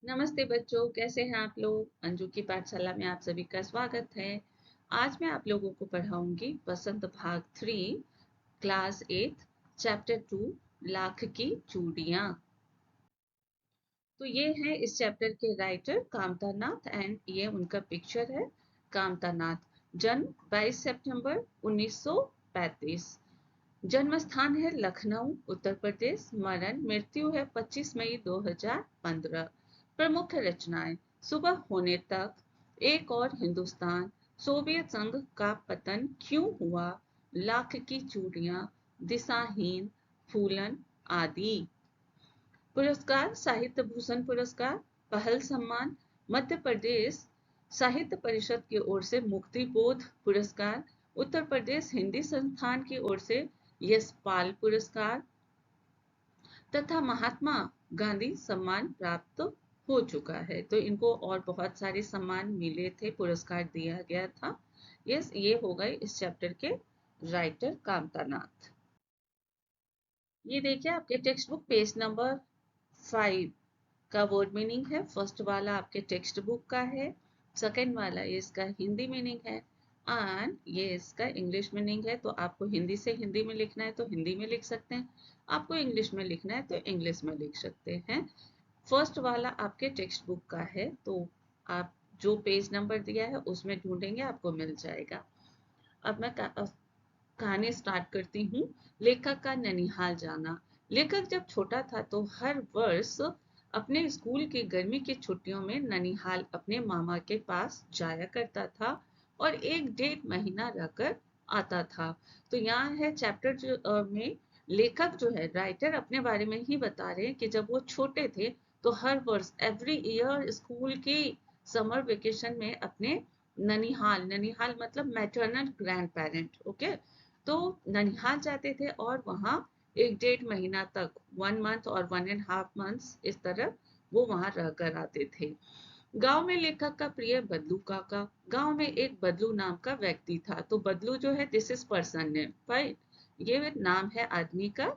नमस्ते बच्चों, कैसे हैं आप लोग। अंजू की पाठशाला में आप सभी का स्वागत है। आज मैं आप लोगों को पढ़ाऊंगी बसंत भाग 3 क्लास 8 चैप्टर 2 लाख की चूड़ियां। तो ये है इस चैप्टर के राइटर कामता नाथ एंड ये उनका पिक्चर है। कामता नाथ जन्म 22 सितंबर 1935। जन्म स्थान है लखनऊ उत्तर प्रदेश। मृत्यु है 25 मई 2015। प्रमुख रचनाएं सुबह होने तक, एक और हिंदुस्तान, सोवियत संघ का पतन क्यों हुआ, लाख की चूड़ियां, दिशाहीन, फूलन आदि। पुरस्कार साहित्य भूषण पुरस्कार, पहल सम्मान, मध्य प्रदेश साहित्य परिषद की ओर से मुक्ति बोध पुरस्कार, उत्तर प्रदेश हिंदी संस्थान की ओर से यशपाल पुरस्कार तथा महात्मा गांधी सम्मान प्राप्त हो चुका है। तो इनको और बहुत सारे सम्मान मिले थे, पुरस्कार दिया गया था। ये हो गए इस चैप्टर के राइटर कामता नाथ। ये देखिए आपके टेक्स्ट बुक पेज नंबर 5 का वर्ड मीनिंग है। फर्स्ट वाला आपके टेक्स्ट बुक का है, सेकंड वाला ये इसका हिंदी मीनिंग है एंड ये इसका इंग्लिश मीनिंग है। तो आपको हिंदी से हिंदी में लिखना है तो हिंदी में लिख सकते हैं, आपको इंग्लिश में लिखना है तो इंग्लिश में लिख सकते हैं। फर्स्ट वाला आपके टेक्स्ट बुक का है, तो आप जो पेज नंबर दिया है उसमें ढूंढेंगे, आपको मिल जाएगा। अब मैं कहानी स्टार्ट करती हूँ। लेखक का ननिहाल जाना। लेखक जब छोटा था तो हर वर्ष अपने स्कूल की गर्मी की छुट्टियों में ननिहाल अपने मामा के पास जाया करता था और 1 डेढ़ महीना रहकर आता था। तो यहाँ है चैप्टर में लेखक जो है राइटर अपने बारे में ही बता रहे हैं कि जब वो छोटे थे तो हर वर्ष एवरी ईयर स्कूल की समर वेकेशन में अपने ननिहाल, ननिहाल मतलब मैटरनल ग्रैंड पेरेंट, ओके, तो ननिहाल जाते थे और वहाँ 1 डेढ़ महीना तक 1 मंथ और 1.5 मंथ्स इस तरह वो वहाँ रह कर आते थे। गांव में लेखक का प्रिय बदलू काका। गांव में एक बदलू नाम का व्यक्ति था। तो बदलू जो है this is person name, right, ये नाम है आदमी का,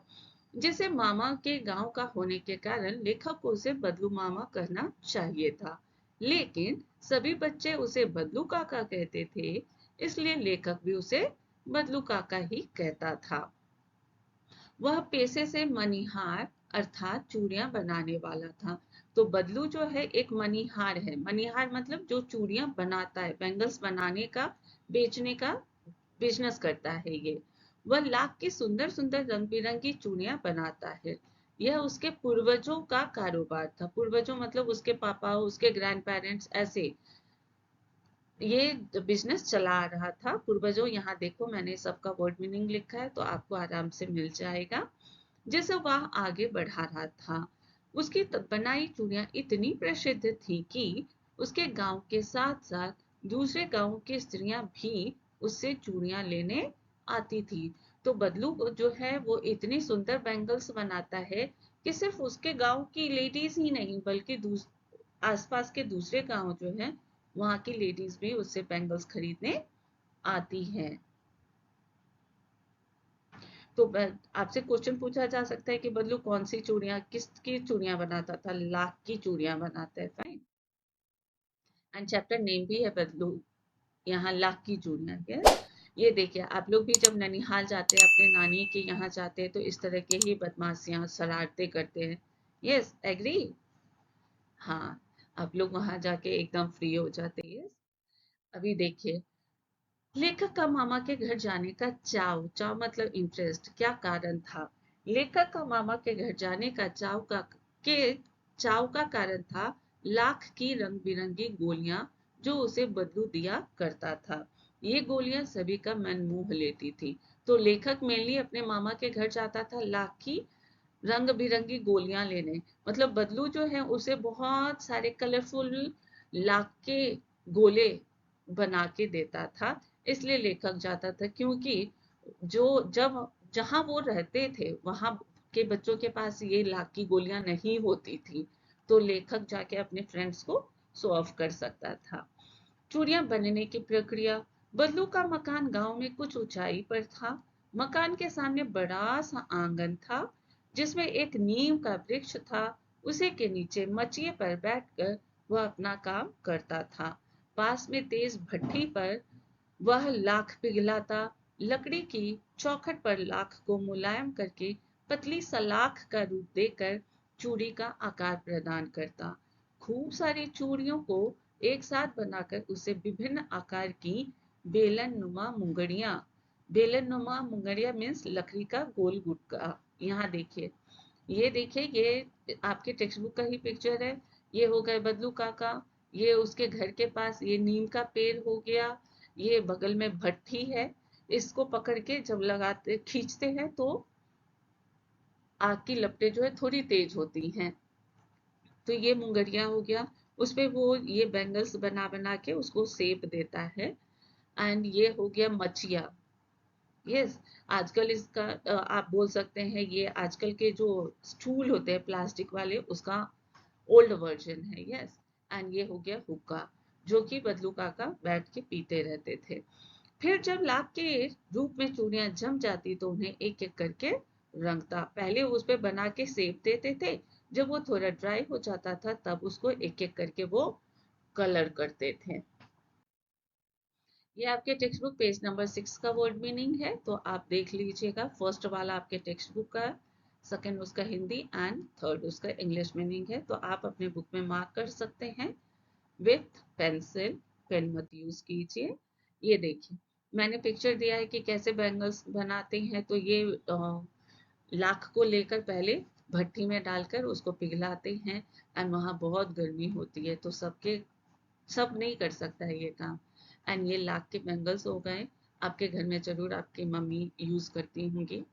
जिसे मामा के गांव का होने के कारण लेखक को उसे बदलू मामा कहना चाहिए था, लेकिन सभी बच्चे उसे बदलू काका कहते थे, इसलिए लेखक भी उसे बदलू काका ही कहता था। वह पेशे से मणिहार अर्थात चूड़ियां बनाने वाला था। तो बदलू जो है एक मणिहार है। मणिहार मतलब जो चूड़ियां बनाता है, बैंगल्स बनाने का, बेचने का बिजनेस करता है ये। वह लाख की सुंदर सुंदर रंग बिरंगी चूड़ियां बनाता है। यह उसके पूर्वजों का कारोबार था। पूर्वजों मतलब उसके पापा, उसके ग्रैंड पेरेंट्स, ऐसे ये बिजनेस चला आ रहा था। पूर्वजों, यहाँ देखो मैंने सबका वर्ड मीनिंग लिखा है तो आपको आराम से मिल जाएगा। जिसे वह आगे बढ़ा रहा था। उसकी बनाई चूड़ियां इतनी प्रसिद्ध थी कि उसके गांव के साथ साथ दूसरे गांव की स्त्रियां भी उससे चूड़ियां लेने आती थी। तो बदलू जो है वो इतनी सुंदर बैंगल्स बनाता है कि सिर्फ उसके गांव की लेडीज ही नहीं बल्कि आसपास के दूसरे गांव जो है वहां की लेडीज भी उससे बैंगल्स खरीदने आती हैं। तो आपसे क्वेश्चन पूछा जा सकता है कि बदलू कौन सी चूड़ियां, किसकी चूड़ियां बनाता था? लाख की चूड़ियां बनाता है, फाइन। एंड चैप्टर नेम भी है बदलू, यहाँ लाख की चूड़ियां है। ये देखिए आप लोग भी जब ननिहाल जाते हैं, अपने नानी के यहाँ जाते हैं, तो इस तरह के ही बदमाशियां शरारते करते हैं। Yes, agree. हाँ, आप लोग वहां जाके एकदम फ्री हो जाते हैं। अभी देखिए लेखक का मामा के घर जाने का चाव, चाव मतलब इंटरेस्ट, क्या कारण था? लेखक का मामा के घर जाने का के चाव का कारण था लाख की रंग बिरंगी गोलियां जो उसे बदलू दिया करता था। ये गोलियां सभी का मन मोह लेती थी। तो लेखक मेनली अपने मामा के घर जाता था लाख की रंग बिरंगी गोलियां लेने। मतलब बदलू जो है उसे बहुत सारे कलरफुल लाख के गोले बना के देता था, इसलिए लेखक जाता था। क्योंकि जो जब जहां वो रहते थे वहां के बच्चों के पास ये लाख की गोलियां नहीं होती थी, तो लेखक जाके अपने फ्रेंड्स को शो ऑफ कर सकता था। चूड़ियां बनने की प्रक्रिया। बदलू का मकान गांव में कुछ ऊंचाई पर था। मकान के सामने बड़ा सा आंगन था जिसमें एक नीम का वृक्ष था। उसे के नीचे मचिए पर बैठकर वह अपना काम करता था। पास में तेज भट्ठी पर वह लाख पिघलाता, लकड़ी की चौखट पर लाख को मुलायम करके पतली सलाख का रूप देकर चूड़ी का आकार प्रदान करता। खूब सारी चूड़ियों को एक साथ बनाकर उसे विभिन्न आकार की बेलन नुमा मुंगड़ियां, बेलन नुमा मुंगड़िया मीन्स लकड़ी का गोल गुटका। यहाँ देखिए, ये देखिए, ये आपके टेक्स्ट बुक का ही पिक्चर है। ये हो गए बदलू काका, ये उसके घर के पास ये नीम का पेड़ हो गया, ये बगल में भट्ठी है। इसको पकड़ के जब लगाते खींचते हैं तो आग की लपटें जो है थोड़ी तेज होती हैं। तो ये मुंगरिया हो गया, उसपे वो ये बैंगल्स बना बना के उसको शेप देता है। एंड ये हो गया मचिया। यस, आजकल इसका आप बोल सकते हैं ये आजकल के जो स्टूल होते हैं प्लास्टिक वाले उसका ओल्ड वर्जन है। यस, एंड ये हो गया हुक्का, जो कि बदलू काका बैठ के पीते रहते थे। फिर जब लाख के रूप में चूड़ियां जम जाती तो उन्हें एक एक करके रंगता। पहले उस पे बना के सेक देते थे, जब वो थोड़ा ड्राई हो जाता था तब उसको एक एक करके वो कलर करते थे। ये आपके टेक्स्ट बुक पेज नंबर 6 का वर्ड मीनिंग है, तो आप देख लीजिएगा। फर्स्ट वाला आपके टेक्स्ट बुक का, सेकंड उसका हिंदी एंड थर्ड उसका इंग्लिश मीनिंग है। तो आप अपने बुक में मार्क कर सकते हैं विथ पेंसिल। पेन मत यूज कीजिए। ये देखिए, मैंने पिक्चर दिया है कि कैसे बैंगल्स बनाते हैं। तो ये लाख को लेकर पहले भट्टी में डालकर उसको पिघलाते हैं, एंड वहां बहुत गर्मी होती है तो सब नहीं कर सकता है ये काम। एंड ये लाख के बैंगल्स हो गए, आपके घर में जरूर आपकी मम्मी यूज करती होंगी।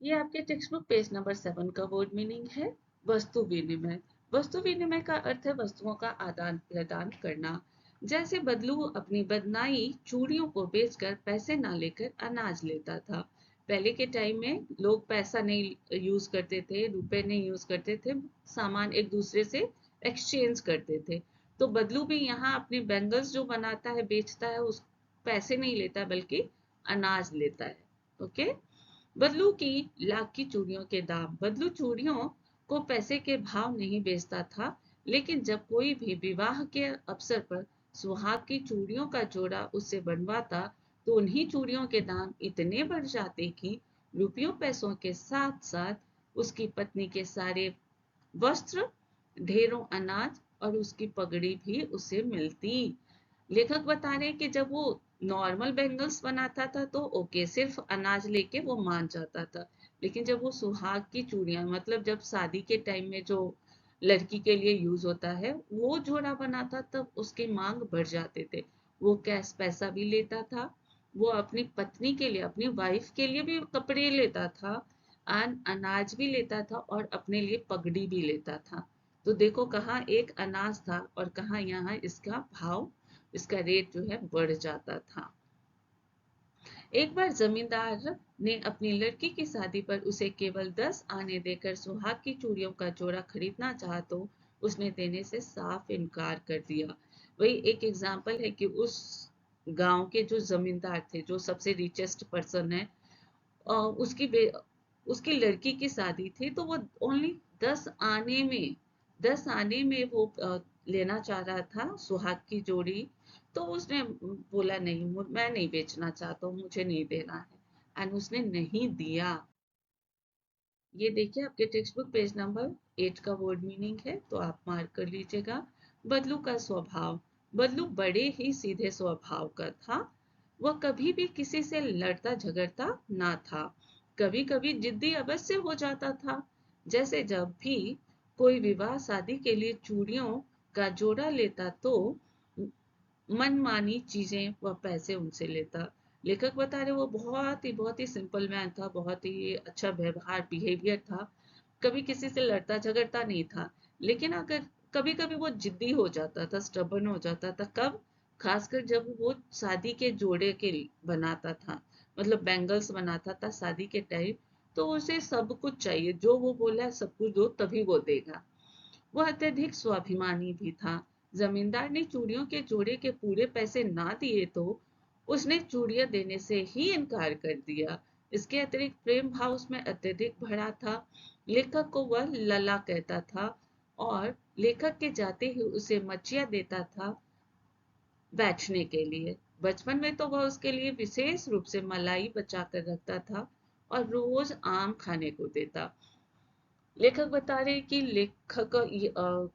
ये आपके टेक्स्ट बुक पेज नंबर 7 का वर्ड मीनिंग है वस्तु विनिमय। वस्तु विनिमय का अर्थ है वस्तुओं का आदान प्रदान करना। जैसे बदलू अपनी बदनाई चूड़ियों को बेचकर पैसे ना लेकर अनाज लेता था। पहले के टाइम में लोग पैसा नहीं यूज करते थे, रुपए नहीं यूज करते थे, सामान एक दूसरे से एक्सचेंज करते थे। तो बदलू भी यहाँ अपने बैंगल्स जो बनाता है बेचता है, उस पैसे नहीं लेता बल्कि अनाज लेता है। ओके। बदलू की लाख की चूड़ियों के दाम। बदलू चूड़ियों को पैसे के भाव नहीं बेचता था, लेकिन जब कोई भी विवाह के अवसर पर सुहाग की चूड़ियों का जोड़ा उससे बनवाता तो उन्हीं चूड़ियों के दाम इतने बढ़ जाते कि रुपयों पैसों के साथ साथ उसकी पत्नी के सारे वस्त्र, ढेरों अनाज और उसकी पगड़ी भी उसे मिलती। लेखक बता रहे हैं कि जब वो नॉर्मल बैंगल्स बनाता था तो ओके, सिर्फ अनाज लेके वो मान जाता था। लेकिन जब वो सुहाग की चूड़ियां, मतलब जब शादी के टाइम में जो लड़की के लिए यूज होता है वो जोड़ा बनाता, तब उसकी मांग बढ़ जाते थे। वो कैश पैसा भी लेता था, वो अपनी पत्नी के लिए, अपनी वाइफ के लिए भी कपड़े लेता था, अनाज भी लेता था और अपने लिए पगड़ी भी लेता था। तो देखो कहाँ एक अनाज था और कहाँ यहाँ इसका भाव, इसका रेट जो है बढ़ जाता था। एक बार जमींदार ने अपनी लड़की की शादी पर उसे केवल 10 आने देकर सुहाग की चूड़ियों का जोड़ा खरीदना चाहा तो उसने देने से साफ इनकार कर दिया। वही एक एग्जाम्पल है कि उस गांव के जो जमींदार थे, जो सबसे रिचेस्ट पर्सन है, उसकी उसकी लड़की की शादी थी तो वो ओनली 10 आने में वो लेना चाह रहा था सुहाग की जोड़ी। तो उसने बोला नहीं, मैं नहीं बेचना चाहता हूँ, मुझे नहीं देना है, एंड उसने नहीं दिया। ये देखिए आपके टेक्स्ट बुक पेज नंबर 8 का वर्ड मीनिंग है, तो आप मार्क कर लीजिएगा। बदलू का स्वभाव। बदलू बड़े ही सीधे स्वभाव का था। वह कभी भी किसी से लड़ता झगड़ता ना था। कभी कभी जिद्दी अवश्य हो जाता था। जैसे जब भी कोई विवाह शादी के लिए चूड़ियों का जोड़ा लेता तो मनमानी चीजें व पैसे उनसे लेता। लेखक बता रहे वो बहुत ही सिंपल मैन था, बहुत ही अच्छा व्यवहार बिहेवियर था। कभी किसी से लड़ता झगड़ता नहीं था। लेकिन अगर कभी कभी वो जिद्दी हो जाता था, स्टबर्न हो जाता था, कब? खासकर जब वो शादी के जोड़े के बनाता था, मतलब बैंगल्स बनाता था शादी के टाइम, तो उसे सब कुछ चाहिए, जो वो बोला सब कुछ दो तभी वो देगा। वह अत्यधिक स्वाभिमानी भी था। जमींदार ने चूड़ियों के जोड़े के पूरे पैसे ना दिए तो उसने चूड़ियां देने से ही इनकार कर दिया। इसके अतिरिक्त प्रेम भाव उसमें अत्यधिक भरा था। लेखक को वह लला कहता था और लेखक के जाते ही उसे मचिया देता था बैठने के लिए। बचपन में तो वह उसके लिए विशेष रूप से मलाई बचा कर रखता था और रोज आम खाने को देता। लेखक बता रहे कि लेखक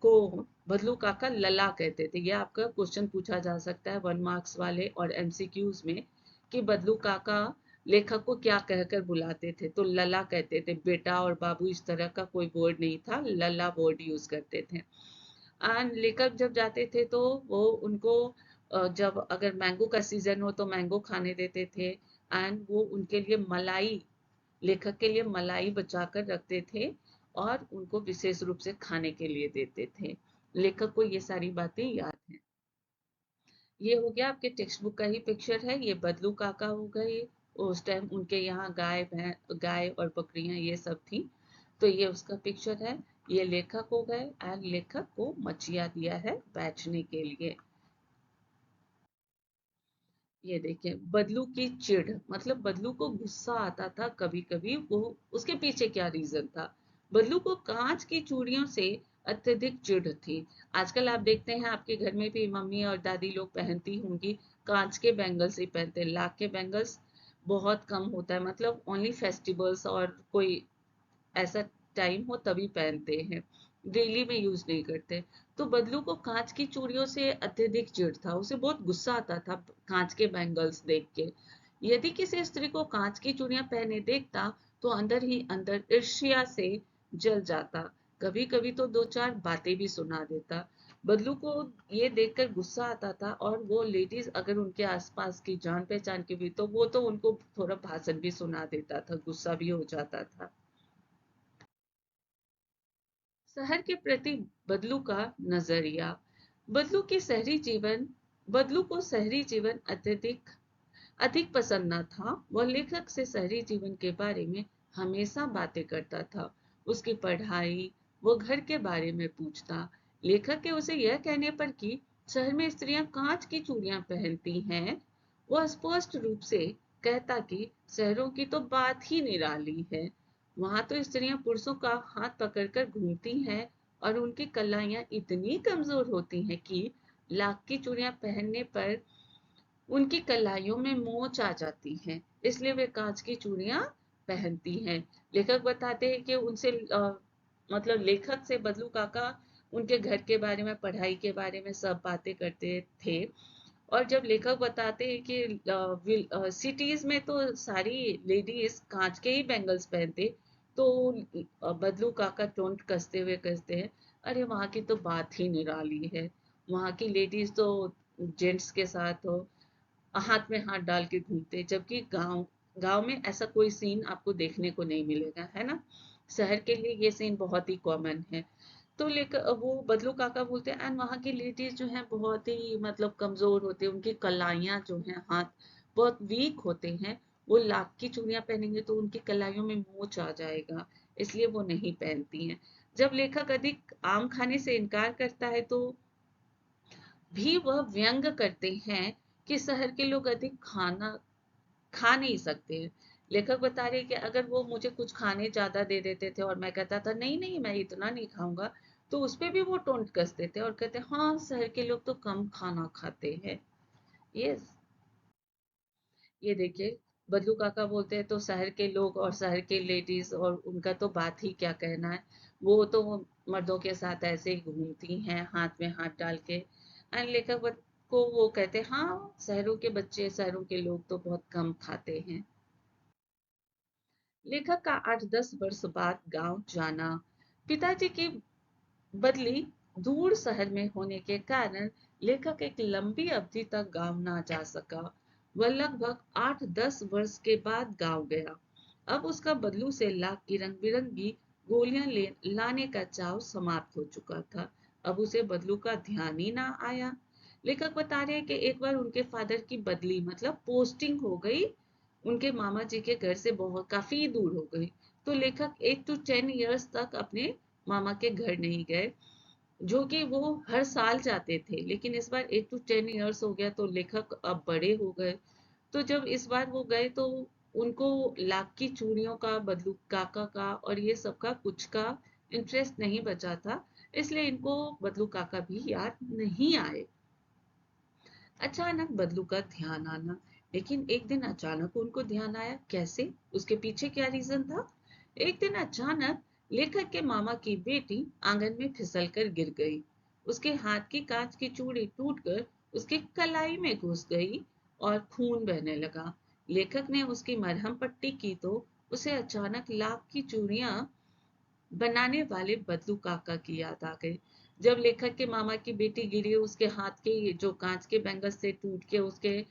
को बदलू काका लला कहते थे। ये आपका क्वेश्चन पूछा जा सकता है 1 मार्क्स वाले और एमसीक्यूज में कि बदलू काका लेखक को क्या कहकर बुलाते थे, तो लला कहते थे। बेटा और बाबू इस तरह का कोई वर्ड नहीं था, लला वर्ड यूज करते थे। एंड लेखक जब जाते थे तो वो उनको जब अगर मैंगो का सीजन हो तो मैंगो खाने देते थे। एंड वो उनके लिए मलाई, लेखक के लिए मलाई बचा कर रखते थे और उनको विशेष रूप से खाने के लिए देते थे। लेखक को ये सारी बातें याद हैं। ये हो गया आपके टेक्स्ट बुक का ही पिक्चर है। ये बदलू काका हो गए, उस टाइम उनके यहाँ गाय और बकरियां ये सब थी, तो ये उसका पिक्चर है। ये लेखक हो गए एंड लेखक को मचिया दिया है बैठने के लिए। ये देखिए बदलू की चिढ़, मतलब बदलू को गुस्सा आता था कभी कभी। वो उसके पीछे क्या रीजन था? बदलू को कांच की चूड़ियों से अत्यधिक चिढ़ थी। आजकल आप देखते हैं आपके घर में भी मम्मी और दादी लोग पहनती होंगी, कांच के बैंगल्स ही पहनते हैं। लाख के बैंगल्स बहुत कम होता है, मतलब ओनली फेस्टिवल्स और कोई ऐसा टाइम हो तभी पहनते हैं, डेली में यूज नहीं करते। तो बदलू को कांच की चूड़ियों से अत्यधिक चिढ़ था, उसे बहुत गुस्सा आता था कांच के बैंगल्स देख के। यदि किसी स्त्री को कांच की चूड़ियां पहने देखता तो अंदर ही अंदर ईर्ष्या से जल जाता। कभी कभी तो दो चार बातें भी सुना देता। बदलू को ये देखकर गुस्सा आता था और वो लेडीज अगर उनके आसपास की जान पहचान की भी तो वो तो उनको थोड़ा भाषण भी सुना देता था, गुस्सा भी हो जाता था। शहर के प्रति बदलू का नजरिया। बदलू की शहरी जीवन बदलू को शहरी जीवन अत्यधिक अधिक पसंद न था। वह लेखक से शहरी जीवन के बारे में हमेशा बातें करता था। उसकी पढ़ाई, वो घर के बारे में पूछता। लेखक के उसे यह कहने पर कि शहर में स्त्रियां कांच की चूड़ियां पहनती हैं, वह स्पष्ट रूप से कहता कि शहरों की तो बात ही निराली है। वहां तो स्त्रियां पुरुषों का हाथ पकड़कर घूमती हैं और उनकी कलाइयां इतनी कमजोर होती हैं कि लाख की चूड़ियां पहनने पर उनकी कलाइयों में मोच आ जाती है, इसलिए वे कांच की चूड़ियां पहनती हैं। लेखक बताते हैं कि उनसे मतलब लेखक से बदलू काका उनके घर के बारे में, पढ़ाई के बारे में सब बातें करते थे। और जब लेखक बताते हैं कि सिटीज में तो सारी लेडीज कांच के ही बैंगल्स पहनते, तो बदलू काका टोंट कसते हुए कहते हैं, अरे वहां की तो बात ही निराली है। वहां की लेडीज तो जेंट्स के साथ हो हाथ में हाथ डाल के घूमते, जबकि गांव गांव में ऐसा कोई सीन आपको देखने को नहीं मिलेगा, है ना। शहर के लिए ये सीन बहुत ही कॉमन है। तो लेकर वो बदलू काका बोलते हैं एंड वहाँ की लेडीज जो हैं बहुत ही मतलब कमजोर होते हैं, उनकी कलाइयाँ जो हैं हाथ बहुत वीक होते हैं। वो लाख की चूड़ियां पहनेंगे तो उनकी कलाइयों में मोच आ जाएगा, इसलिए वो नहीं पहनती हैं। जब लेखक अधिक आम खाने से इनकार करता है तो भी वह व्यंग करते हैं कि शहर के लोग अधिक खाना खा नहीं सकते हैं। लेखक बता रहे हैं कि अगर वो मुझे कुछ खाने ज्यादा दे देते थे और मैं कहता था नहीं नहीं मैं इतना नहीं खाऊंगा, तो उस पे भी वो टोंट कसते थे और कहते हाँ शहर के लोग तो कम खाना खाते हैं। ये ये देखिए बदलू काका बोलते हैं तो शहर के लोग और शहर के लेडीज और उनका तो बात ही क्या कहना है। वो तो मर्दों के साथ ऐसे ही घूमती हैं हाथ में हाथ डाल के। एंड लेखक को वो कहते हैं हाँ शहरों के बच्चे, शहरों के लोग तो बहुत कम खाते हैं। लेखक का 8-10 वर्ष बाद गांव जाना। पिताजी की बदली दूर शहर में होने के कारण लेखक एक लंबी अवधि तक गांव ना जा सका। वह लगभग 8-10 वर्ष के बाद गांव गया। अब उसका बदलू से लाख की रंग बिरंगी गोलियां लाने का चाव समाप्त हो चुका था। अब उसे बदलू का ध्यान ही ना आया। लेखक बता रहे हैं कि एक बार उनके फादर की बदली मतलब पोस्टिंग हो गई, उनके मामा जी के घर से बहुत काफी दूर हो गई। तो लेखक 8 to 10 years तक अपने मामा के घर नहीं गए, जो कि वो हर साल जाते थे। लेकिन इस बार 8 to 10 years हो गया तो लेखक अब बड़े हो गए। तो जब इस बार वो गए तो उनको लाख की चूड़ियों का, बदलू काका का और ये सब का कुछ का इंटरेस्ट नहीं बचा था, इसलिए इनको बदलू काका भी याद नहीं आए। अचानक बदलू का ध्यान आना, लेकिन एक दिन अचानक उनको ध्यान आया, कैसे? उसके पीछे क्या रीजन था? एक दिन अचानक लेखक के मामा की बेटी आंगन में फिसल कर गिर गई। उसके हाथ की कांच की चूड़ी टूटकर उसकी कलाई में घुस गई और खून बहने लगा। लेखक ने उसकी मरहम पट्टी की तो उसे अचानक लाख की चूड़ियां बनाने वाले बदलू काका की याद आ गई। जब लेखक के मामा की बेटी गिरी, उसके हाथ के जो कांच के बैंगल्स से टूट के उसके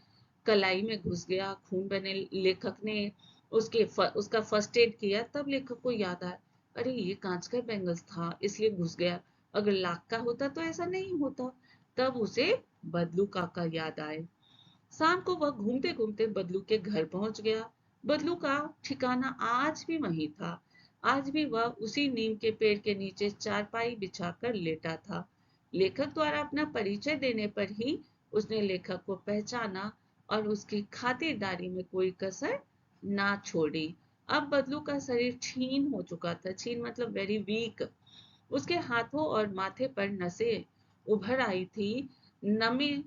कलाई में घुस गया, खून बने, लेखक ने उसका फर्स्ट एड किया, तब लेखक को याद आया, अरे ये कांच का बैंगल्स था इसलिए घुस गया, अगर लाख का होता तो ऐसा नहीं होता। तब उसे बदलू काका याद आए। शाम को वह घूमते घूमते बदलू के घर पहुंच गया। बदलू का ठिकाना आज भी वहीं था। आज भी वह उसी नीम के पेड़ के नीचे चारपाई बिछाकर लेटा था। लेखक द्वारा अपना परिचय देने पर ही उसने लेखक को पहचाना और उसकी खातिरदारी में कोई कसर ना छोड़ी। अब बदलू का शरीर क्षीण हो चुका था। क्षीण मतलब वेरी वीक। उसके हाथों और माथे पर नसें उभर आई थी। नमी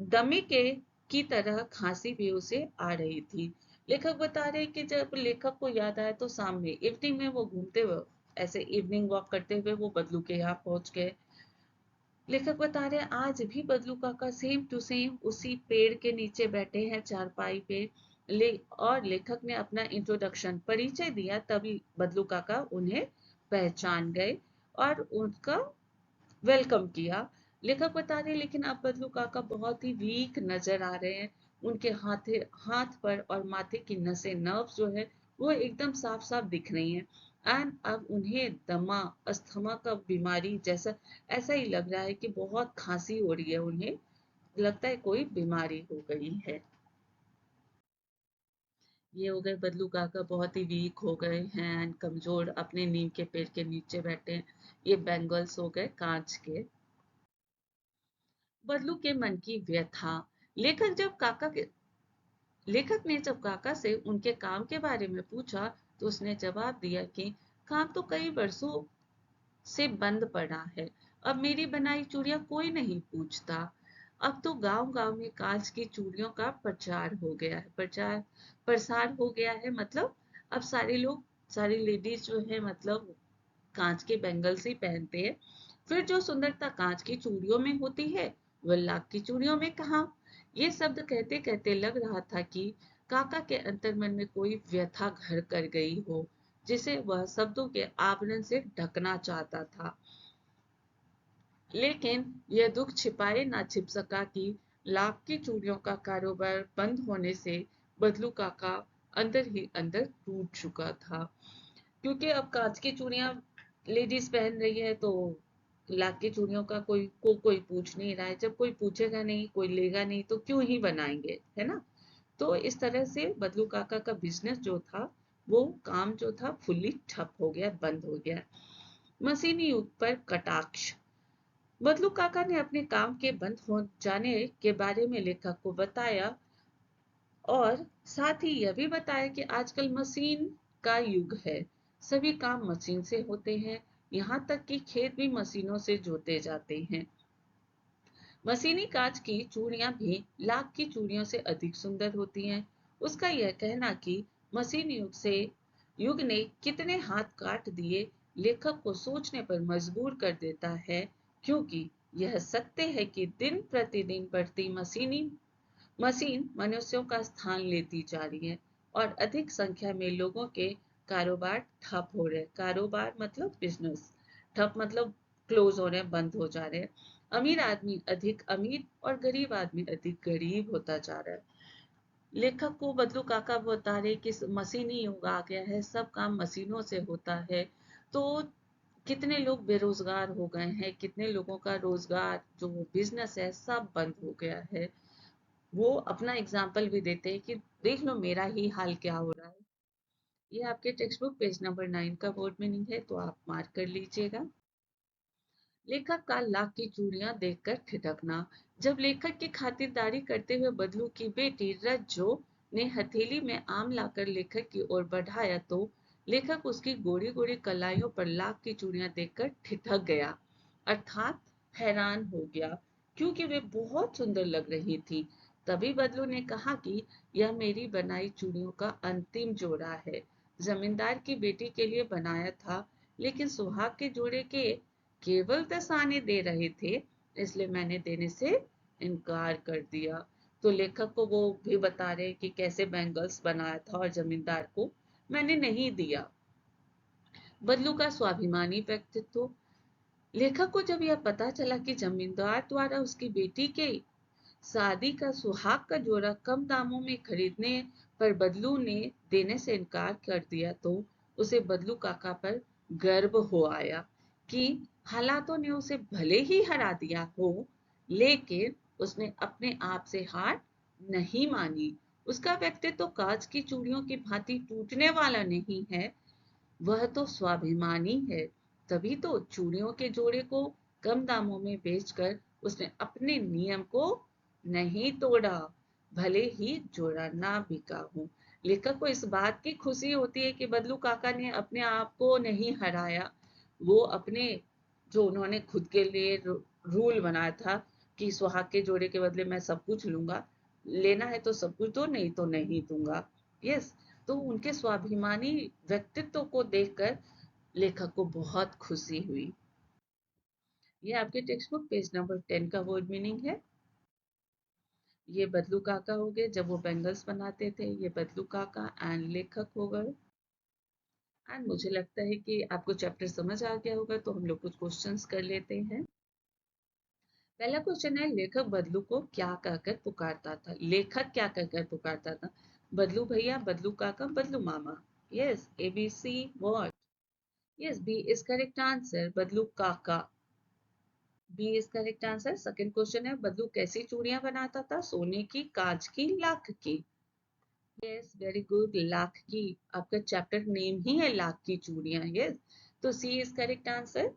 दमे के की तरह खांसी भी उसे आ रही थी। लेखक बता रहे कि जब लेखक को याद आया तो शाम में इवनिंग में वो घूमते हुए, ऐसे इवनिंग वॉक करते हुए वो बदलू के यहाँ पहुंच गए। लेखक बता रहे आज भी बदलू काका सेम टू सेम उसी पेड़ के नीचे बैठे हैं चारपाई पे। और लेखक ने अपना इंट्रोडक्शन परिचय दिया, तभी बदलू काका उन्हें पहचान गए और उनका वेलकम किया। लेखक बता रहे लेकिन अब बदलू काका बहुत ही वीक नजर आ रहे हैं। उनके हाथ पर और माथे की नसें, नर्व जो है वो एकदम साफ साफ दिख रही हैं। एंड अब उन्हें दमा, अस्थमा का बीमारी जैसा ऐसा ही लग रहा है कि बहुत खांसी हो रही है उन्हें, लगता है कोई बीमारी हो गई है। ये हो गए बदलू काका, बहुत ही वीक हो गए हैं एंड कमजोर, अपने नीम के पेड़ के नीचे बैठे हैं। ये बैंगल्स हो गए कांच के। बदलू के मन की व्यथा। लेखक जब काका के लेखक ने जब काका से उनके काम के बारे में पूछा तो उसने जवाब दिया कि काम तो कई वर्षों से बंद पड़ा है। अब मेरी बनाई चूड़ियां कोई नहीं पूछता। अब तो गांव गांव में कांच की चूड़ियों का प्रचार हो गया है, प्रसार हो गया है, मतलब अब सारे लोग, सारी लेडीज जो है मतलब कांच के बैंगल्स ही पहनते हैं। फिर जो सुंदरता कांच की चूड़ियों में होती है वह लाख की चूड़ियों में कहाँ? ये शब्द कहते कहते लग रहा था कि काका के अंतर्मन में कोई व्यथा घर कर गई हो, जिसे वह शब्दों के आवरण से ढकना चाहता था। लेकिन यह दुख छिपाए ना छिप सका कि लाख की चूड़ियों का कारोबार बंद होने से बदलू काका अंदर ही अंदर टूट चुका था। क्योंकि अब कांच की चूड़ियां लेडीज पहन रही है तो लाख की चूड़ियों का कोई पूछ नहीं रहा है। जब कोई पूछेगा नहीं, कोई लेगा नहीं तो क्यों ही बनाएंगे, है ना? तो इस तरह से बदलू काका का बिजनेस जो था, वो काम जो था फुल्ली ठप हो गया, बंद हो गया। मशीनी युग पर कटाक्ष। बदलू काका ने अपने काम के बंद हो जाने के बारे में लेखक को बताया और साथ ही यह भी बताया कि आजकल मशीन का युग है, सभी काम मशीन से होते हैं, यहाँ तक कि खेत भी मशीनों से जोते जाते हैं। मशीनी कांच की चूड़ियां भी लाख की चूड़ियों से अधिक सुंदर होती हैं। उसका यह कहना कि मशीन युग ने कितने हाथ काट दिए, लेखक को सोचने पर मजबूर कर देता है, क्योंकि यह सत्य है कि दिन प्रतिदिन बढ़ती मशीन मनुष्यों का स्थान लेती जा रही है और अधिक संख्या में लोगों के कारोबार ठप हो रहे हैं। कारोबार मतलब बिजनेस, ठप मतलब क्लोज हो रहे हैं, बंद हो जा रहे हैं। अमीर आदमी अधिक अमीर और गरीब आदमी अधिक गरीब होता जा रहा है। लेखक को बदलू काका बता रहे कि मशीनी युग आ गया है, सब काम मशीनों से होता है, तो कितने लोग बेरोजगार हो गए हैं, कितने लोगों का रोजगार जो बिजनेस है सब बंद हो गया है। वो अपना एग्जाम्पल भी देते हैं कि देख लो मेरा ही हाल क्या हो रहा है। ये आपके टेक्स्ट बुक पेज नंबर 9 का वर्ड मीनिंग है, तो आप मार्क कर लीजिएगा। लेखक का लाख की चूड़ियां देखकर ठिठकना। जब लेखक की खातिरदारी करते हुए बदलू की बेटी रज्जो ने हथेली में आम लाकर लेखक की ओर बढ़ाया तो लेखक उसकी गोरी गोरी कलाइयों पर लाख की चूड़ियां देखकर ठिठक गया, अर्थात हैरान हो गया, क्योंकि वे बहुत सुंदर लग रही थी। तभी बदलू ने कहा कि यह मेरी बनाई चूड़ियों का अंतिम जोड़ा है। जमींदार की बेटी के लिए बनाया था, लेकिन सुहाग के जोड़े के केवल 10 आने दे रहे थे, इसलिए मैंने देने से इनकार कर दिया। तो लेखक को वो भी बता रहे कि कैसे बैंगल्स बनाया था और जमींदार को मैंने नहीं दिया। बदलू का स्वाभिमानी व्यक्तित्व। लेखक को जब यह पता चला कि जमींदार द्वारा उसकी बेटी के शादी का सुहाग का जोड़ा कम दामों में खरीदने पर बदलू ने देने से इनकार कर दिया, तो उसे बदलू काका पर गर्व हो आया कि हालातों ने उसे भले ही हरा दिया हो, लेकिन उसने अपने आप से हार नहीं मानी। उसका व्यक्तित्व तो कांच की चूड़ियों की भांति टूटने वाला नहीं है, वह तो स्वाभिमानी है। तभी तो चूड़ियों के जोड़े को कम दामों में बेचकर उसने अपने नियम को नहीं तोड़ा, भले ही जोड़ा ना बिका हो। लेखक को इस बात की खुशी होती है कि बदलू काका ने अपने आप को नहीं हराया। वो अपने जो उन्होंने खुद के लिए रूल बनाया था कि सुहाग के जोड़े के बदले मैं सब कुछ लूंगा, लेना है तो सब कुछ दो, नहीं तो नहीं दूंगा। यस, तो उनके स्वाभिमानी व्यक्तित्व को देखकर लेखक को बहुत खुशी हुई। ये आपके टेक्स्ट बुक पेज नंबर 10 का वर्ड मीनिंग है। ये बदलू काका हो गए जब वो बैंगल्स बनाते थे, ये बदलू काका एंड लेखक हो गए। एंड मुझे लगता है कि आपको चैप्टर समझ आ गया होगा, तो हम लोग कुछ क्वेश्चंस कर लेते हैं। पहला क्वेश्चन है, लेखक बदलू को क्या कहकर पुकारता था? लेखक क्या कहकर पुकारता था? बदलू भैया, बदलू काका, बदलू मामा। Yes, ABC what? Yes, B is correct answer, बदलू काका। B is correct answer। Second question है, बदलू कैसी चूड़ियां बनाता था? सोने की, कांच की, लाख की? यस, वेरी गुड, लाख की। आपका चैप्टर नेम ही है लाख की चूड़ियां। यस, तो C is correct answer।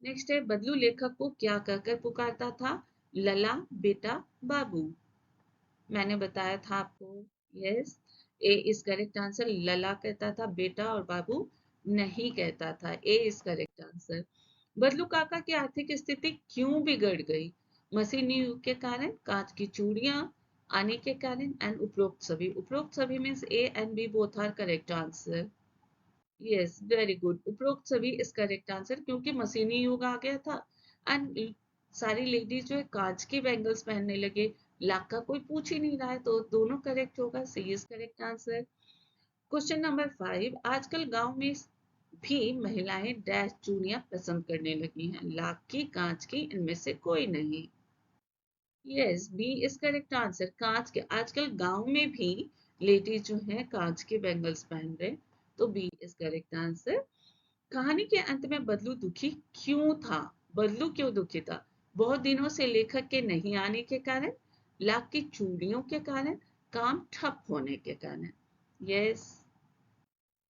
Next है, बदलू लेखक को क्या कहकर पुकारता था? लला, बेटा, बाबू। मैंने बताया था आपको। Yes, A is correct answer, लला कहता था, बेटा और बाबू नहीं कहता था। A is correct answer। बदलू काका की आर्थिक स्थिति क्यों बिगड़ गई? मशीनी युग के कारण, कांच की चूड़ियां आने के कारण, एंड उपरोक्त सभी। उपरोक्त सभी means A and B both are correct answer। Yes, very good, उपरोक्त सभी इस करेक्ट आंसर, क्योंकि मशीनी युग आ गया था एंड सारी लेडीज जो है कांच के बैंगल्स पहनने लगे। लाख का कोई पूछ ही नहीं रहा है, तो दोनों करेक्ट होगा। C is correct answer. Question number 5, आजकल गांव में भी महिलाएं डैश चूड़ियां पसंद करने लगी हैं, लाख की, कांच की, इनमें से कोई नहीं। Yes, B is correct answer, कांच के। आजकल गांव में भी लेडीज जो है कांच के बैंगल्स पहन रहे, तो बी इज करेक्ट आंसर। कहानी के अंत में बदलू दुखी क्यों था? बदलू क्यों दुखी था? बहुत दिनों से लेखक के नहीं आने के कारण, लाख की चूड़ियों के कारण, काम ठप होने के कारण। Yes,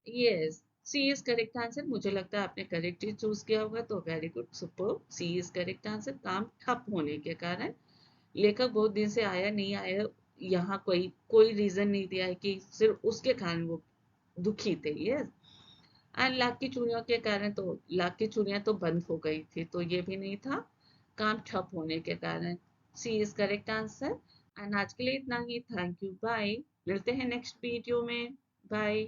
yes, C is correct answer. मुझे लगता है आपने करेक्ट ही चूज किया होगा, तो very good, super. C is correct answer, काम ठप होने के कारण। लेखक बहुत दिन से आया नहीं आया, यहाँ कोई कोई रीजन नहीं दिया है कि सिर्फ उसके कारण वो दुखी थे। यस, एंड लाख की चूड़ियों के कारण, तो लाख की चूड़ियां तो बंद हो गई थी, तो ये भी नहीं था, काम ठप होने के कारण। सी इज करेक्ट आंसर। एंड आज के लिए इतना ही। Thank you, bye. मिलते हैं नेक्स्ट वीडियो में। बाय।